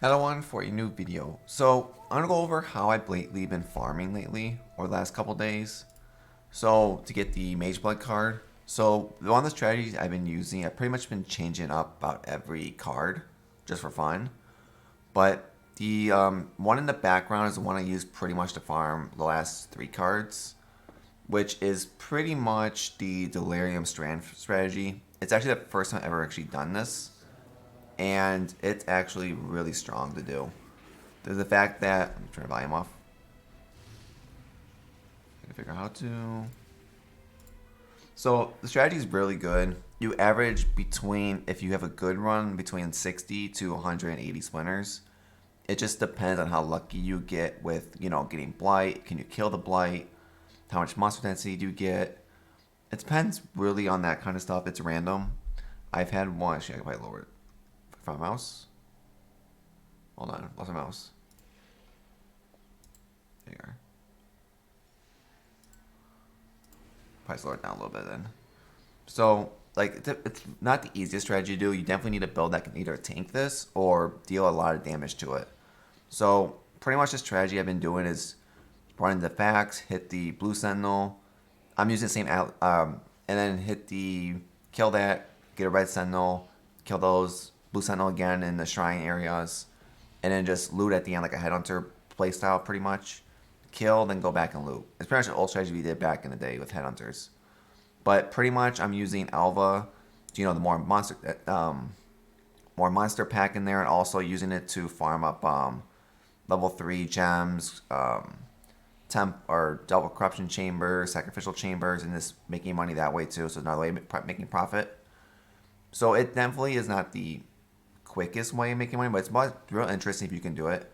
Hello one for a new video. So I'm gonna go over how I've lately been farming lately, or the last couple days. So to get the mageblood card. So one of the strategies I've been using, I've pretty much been changing up about every card, just for fun. But the one in the background is the one I use pretty much to farm the last 3 cards, which is pretty much the delirium strand strategy. It's actually the first time I've ever actually done this, and it's actually really strong to do. There's the fact that I'm turning the volume off. I can figure out how to. So the strategy is really good. You average between, if you have a good run, between 60 to 180 splinters. It just depends on how lucky you get with, getting blight. Can you kill the blight? How much monster density do you get? It depends really on that kind of stuff. It's random. I've had one. Actually, I can probably lower it. Find my mouse. Hold on, lost my mouse. There you are. Probably slow it down a little bit then. So, like, it's not the easiest strategy to do. You definitely need a build that can either tank this or deal a lot of damage to it. So, pretty much the strategy I've been doing is running the fax, hit the blue sentinel. I'm using the same, and then hit the, kill that, get a red sentinel, kill those, blue sentinel again in the shrine areas, and then just loot at the end like a headhunter playstyle pretty much. Kill, then go back and loot. It's pretty much an old strategy we did back in the day with headhunters. But pretty much I'm using Alva, the more monster pack in there, and also using it to farm up level 3 gems, temp or double corruption chambers, sacrificial chambers, and just making money that way too. So it's another way of making profit. So it definitely is not the quickest way of making money, but it's real interesting if you can do it.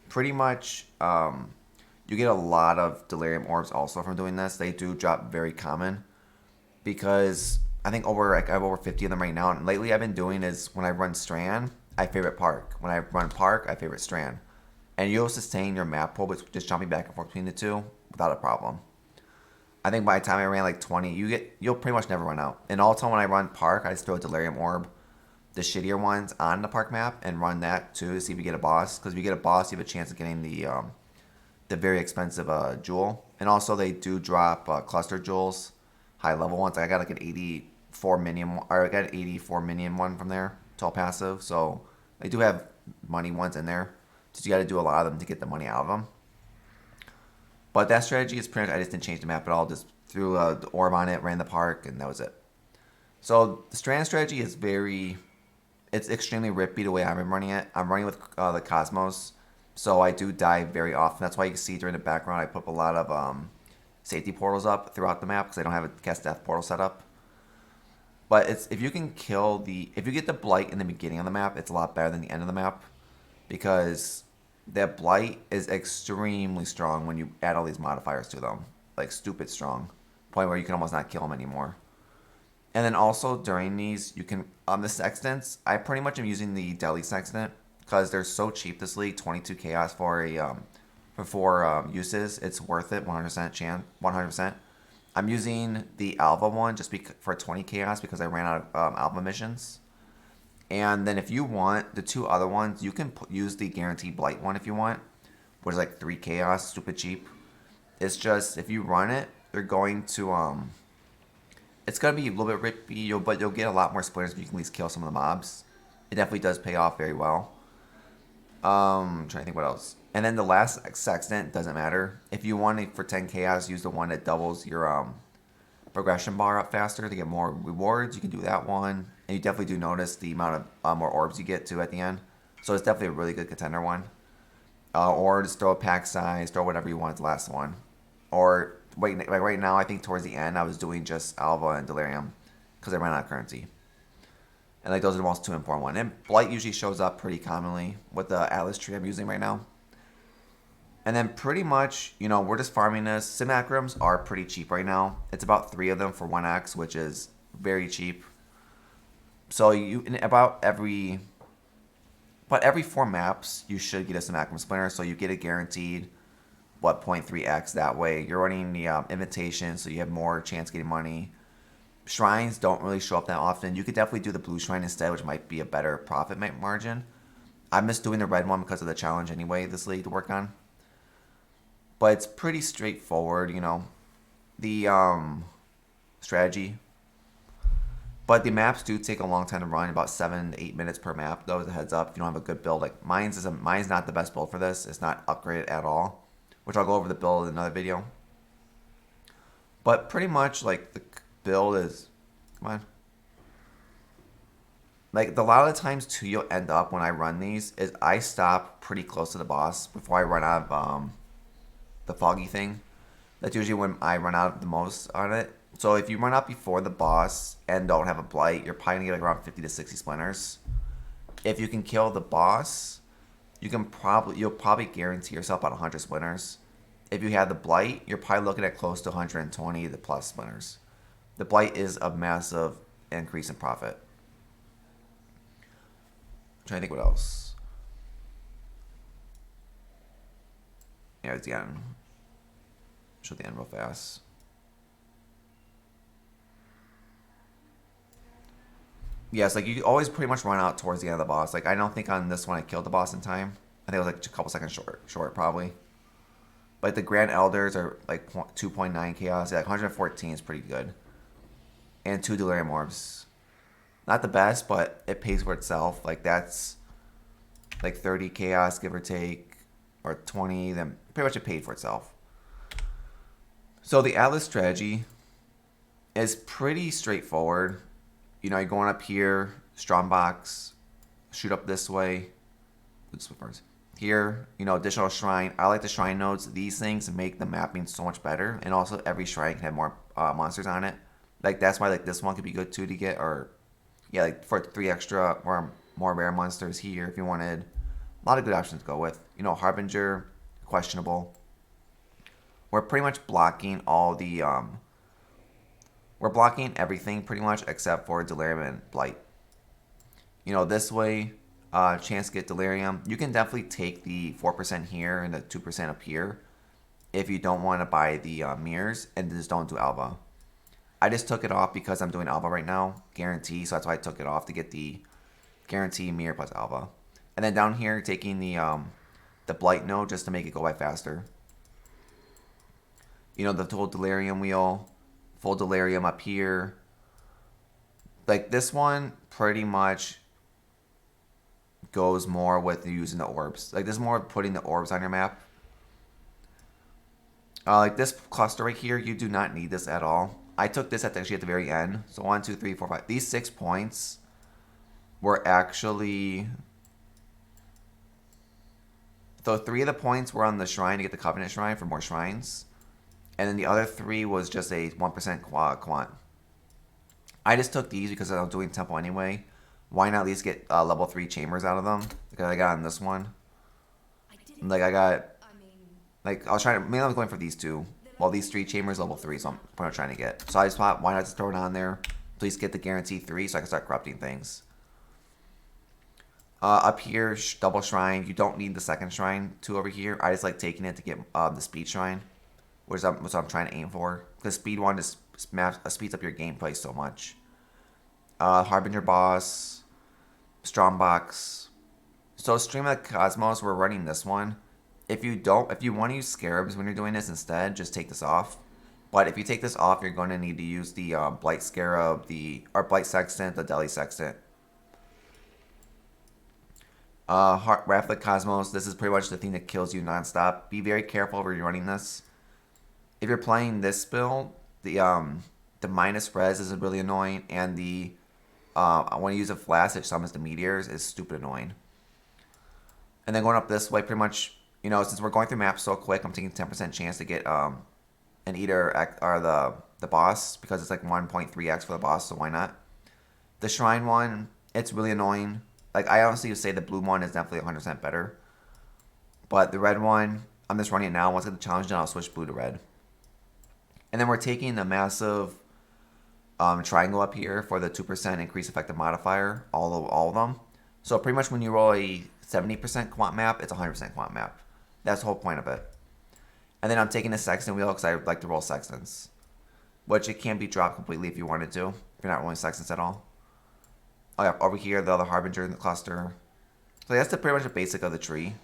Pretty much, you get a lot of delirium orbs also from doing this. They do drop very common because I think I have over 50 of them right now. And lately, I've been doing is when I run strand, I favorite park. When I run park, I favorite strand, and you'll sustain your map pool, but just jumping back and forth between the two without a problem. I think by the time I ran like 20, you'll pretty much never run out. And also when I run park, I just throw a delirium orb, the shittier ones, on the park map and run that too to see if you get a boss. Because if you get a boss, you have a chance of getting the very expensive jewel. And also they do drop cluster jewels, high level ones. I got like an 84 minion, or I got an 84 minion one from there, tall passive. So they do have money ones in there. So you got to do a lot of them to get the money out of them. But that strategy is pretty much, I just didn't change the map at all. Just threw the orb on it, ran the park, and that was it. So the strand strategy is it's extremely rippy the way I've been running it. I'm running with the Cosmos, so I do die very often. That's why you can see during the background I put up a lot of safety portals up throughout the map because I don't have a cast death portal set up. But if you can if you get the blight in the beginning of the map, it's a lot better than the end of the map because that blight is extremely strong when you add all these modifiers to them, like stupid strong, point where you can almost not kill them anymore. And then also during these, you can on the sextants. I pretty much am using the deli sextant because they're so cheap this league. 22 chaos for a for 4 uses. It's worth it. 100% chance. 100%. I'm using the Alva one just for 20 chaos because I ran out of Alva missions. And then if you want the 2 other ones, you can use the guaranteed blight one if you want, which is like 3 chaos, stupid cheap. It's just if you run it, they're going to it's gonna be a little bit rippy, but you'll get a lot more splinters if you can at least kill some of the mobs. It definitely does pay off very well. I'm trying to think what else. And then the last sextant doesn't matter. If you want it for 10 chaos, use the one that doubles your progression bar up faster to get more rewards. You can do that one. And you definitely do notice the amount of more orbs you get too at the end. So it's definitely a really good contender one. Or just throw a pack size, throw whatever you want at the last one. Or wait, like right now, I think towards the end, I was doing just Alva and Delirium because I ran out of currency. And like those are the most 2 important ones. And Blight usually shows up pretty commonly with the Atlas tree I'm using right now. And then pretty much, we're just farming this. Simulacrums are pretty cheap right now. It's about 3 of them for 1x, which is very cheap. So about every 4 maps, you should get a simulacrum splinter. So you get it guaranteed, 0.3x that way. You're running the invitation, so you have more chance of getting money. Shrines don't really show up that often. You could definitely do the blue shrine instead, which might be a better profit margin. I missed doing the red one because of the challenge anyway this league to work on. But it's pretty straightforward, you know. The strategy. But the maps do take a long time to run, about 7 to 8 minutes per map, though, as a heads up. If you don't have a good build, like mine's not the best build for this. It's not upgraded at all, which I'll go over the build in another video. But pretty much, like, the build is, come on. Like, a lot of the times, too, you'll end up, when I run these, is I stop pretty close to the boss before I run out of the foggy thing. That's usually when I run out the most on it. So if you run out before the boss and don't have a blight, you're probably gonna get like around 50 to 60 splinters. If you can kill the boss, you'll probably guarantee yourself about 100 splinters. If you have the blight, you're probably looking at close to 120 to plus splinters. The blight is a massive increase in profit. I'm trying to think what else. Yeah, it's the end. Show the end real fast. Yes, like you always pretty much run out towards the end of the boss. Like I don't think on this one I killed the boss in time. I think it was like a couple seconds short probably. But the Grand Elders are like 2.9 chaos. Yeah, like 114 is pretty good. And 2 delirium orbs. Not the best, but it pays for itself. Like that's like 30 chaos, give or take, or 20. Then pretty much it paid for itself. So the Atlas strategy is pretty straightforward. You know, you're going up here, strong box, shoot up this way. Here, you know, additional shrine. I like the shrine nodes. These things make the mapping so much better. And also every shrine can have more monsters on it. Like that's why like this one could be good too to get, or yeah, like for 3 extra or more rare monsters here if you wanted. A lot of good options to go with. You know, Harbinger, questionable. We're pretty much blocking all the we're blocking everything pretty much except for Delirium and Blight. You know, this way, chance to get Delirium. You can definitely take the 4% here and the 2% up here if you don't want to buy the mirrors and just don't do Alva. I just took it off because I'm doing Alva right now, guarantee, so that's why I took it off to get the guarantee mirror plus Alva. And then down here, taking the Blight node just to make it go by faster. You know, the full Delirium wheel, full Delirium up here. Like this one pretty much goes more with using the orbs. Like this is more putting the orbs on your map. Like this cluster right here, you do not need this at all. I took this actually at the very end. So 1, 2, 3, 4, 5. These 6 points were actually... So 3 of the points were on the shrine to get the Covenant Shrine for more shrines. And then the other 3 was just a 1% quant. I just took these because I was doing temple anyway. Why not at least get level 3 chambers out of them? Because I got on this one. Like I got... Like I was trying to... Mainly I was going for these 2. Well, these 3 chambers level 3, so I'm probably trying to get. So I just thought, why not just throw it on there? Please get the guarantee 3 so I can start corrupting things. Up here, double shrine. You don't need the second shrine 2 over here. I just like taking it to get the speed shrine. Which is what I'm trying to aim for. Because speed 1 just speeds up your gameplay so much. Harbinger boss. Strong box. So Stream of the Cosmos, we're running this one. If you want to use scarabs when you're doing this instead, just take this off. But if you take this off, you're going to need to use the Blight Scarab, or Blight Sextant, the Deli Sextant. Wrath of the Cosmos, this is pretty much the thing that kills you nonstop. Be very careful when you're running this. If you're playing this build, the minus res is really annoying, and the I want to use a flash that summons the meteors is stupid annoying. And then going up this way, pretty much, you know, since we're going through maps so quick, I'm taking 10% chance to get an Eater or the boss, because it's like 1.3x for the boss, so why not? The Shrine one, it's really annoying. Like, I honestly would say the blue one is definitely 100% better. But the red one, I'm just running it now. Once I get the challenge done, I'll switch blue to red. And then we're taking the massive triangle up here for the 2% increase effective modifier, all of them. So pretty much when you roll a 70% quant map, it's a 100% quant map. That's the whole point of it. And then I'm taking the sextant wheel because I like to roll sextants. Which it can be dropped completely if you wanted to, if you're not rolling sextants at all. Oh yeah, over here, the other Harbinger in the cluster. So that's pretty much the basic of the tree.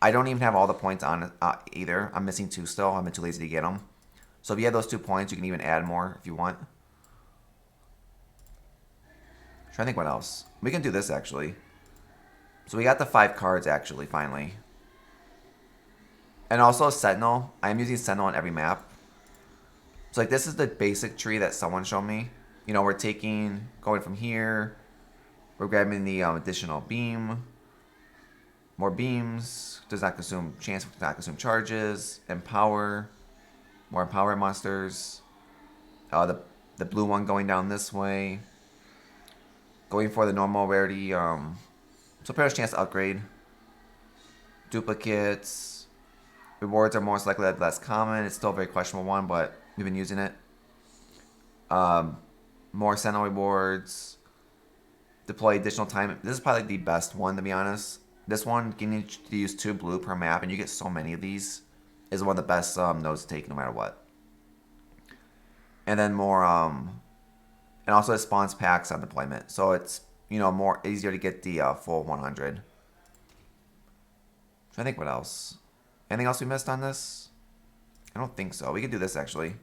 I don't even have all the points on it either. I'm missing 2 still. I've been too lazy to get them. So if you have those 2 points, you can even add more if you want. I'm trying to think what else. We can do this actually. So we got the 5 cards actually, finally. And also Sentinel. I am using Sentinel on every map. So like this is the basic tree that someone showed me. You know, we're going from here. We're grabbing the additional beam. More beams. Does not consume charges. Empower. More empower monsters. The blue one going down this way. Going for the normal rarity. So pretty much chance to upgrade. Duplicates. Rewards are most likely less common. It's still a very questionable one, but we've been using it. More Sentinel rewards. Deploy additional time. This is probably the best one, to be honest. This one, getting to use 2 blue per map, and you get so many of these, is one of the best nodes to take no matter what. And then more, and also it spawns packs on deployment. So it's, you know, more easier to get the full 100. I think what else? Anything else we missed on this? I don't think so. We can do this actually.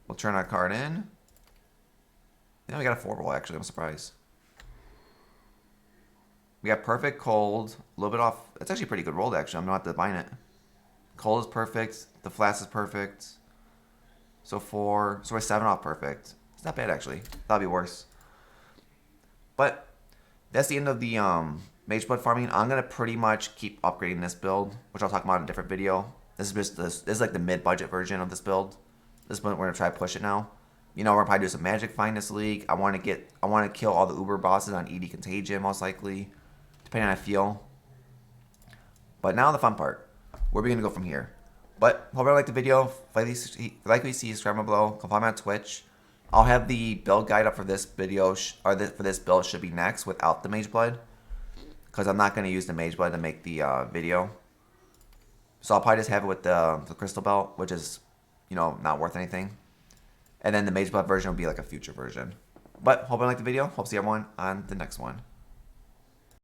We'll turn our card in. Yeah, we got a 4 roll actually. I'm surprised. We got perfect, cold, a little bit off. It's actually a pretty good roll actually. I'm not buying it. Cold is perfect. The flask is perfect. So 4. So we're 7 off perfect. It's not bad actually. That'd be worse. But that's the end of the mageblood farming. I'm gonna pretty much keep upgrading this build, which I'll talk about in a different video. This is like the mid-budget version of this build. This one we're gonna try to push it now. You know, we're gonna probably do some magic find this league. I want to kill all the Uber bosses on ED Contagion most likely, depending on how I feel. But now the fun part. Where are we gonna go from here? But hope you like the video. If you like what you see, subscribe below. Come follow me on Twitch. I'll have the build guide up for this video, for this build should be next without the mageblood, because I'm not gonna use the mageblood to make the video. So I'll probably just have it with the crystal belt, which is, you know, not worth anything. And then the mageblood version will be like a future version. But hope you like the video. Hope to see everyone on the next one.